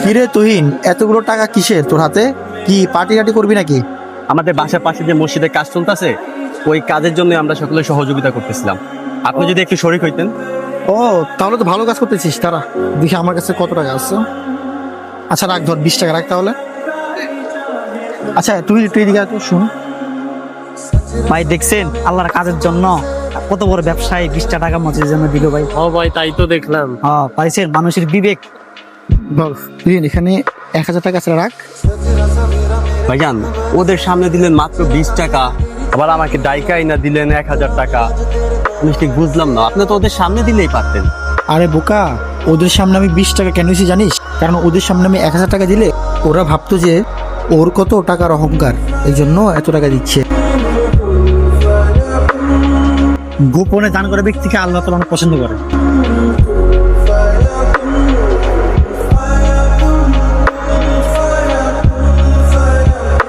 কিরে তুহিন, এতগুলো টাকা কিসের তোর হাতে? কি পার্টি টাটি করবি নাকি? আমাদের বাসার পাশে যে মসজিদে কাজ চলতেছে, ওই কাজের জন্য আমরা সকলে সহযোগিতা করতেছিলাম। আপনি যদি একটু শরীক হইতেন। ও, তাহলে তো ভালো কাজ করতেছিস। তারা দেখি আমার কাছে কত টাকা আছে। আচ্ছা রাখ, ধর 20 টাকা রাখ তাহলে। আচ্ছা তুই একটু এদিকে আয় তো, শুন। ভাই দেখছেন আল্লাহর কাজের জন্য কত বড় ব্যবসায়ী 20টা টাকা মসজিদের জন্য দিল ভাই। ও ভাই, তাই তো দেখলাম। হ্যাঁ পাইছেন, মানুষের বিবেক। ধর তুহিন, এখানে 1000 টাকা আছে, রাখ। ভাইজান, ওদের সামনে দিলেন মাত্র 20 টাকা, আবার আমাকে ডাইকাই না দিলেন 1000 টাকা। আমি ঠিক বুঝলাম না, আপনি তো ওদের সামনে দিলেই পারতেন। আরে বোকা, ওদের সামনে আমি 20 টাকা কেন দিয়েছি জানিস? কারণ ওদের সামনে আমি 1000 টাকা দিলে ওরা ভাবতো যে ওর কত টাকার অহংকার, এই জন্য এত টাকা দিচ্ছে। গোপনে দান করে ব্যক্তিকে আল্লাহ তাআলা অনেক পছন্দ করে।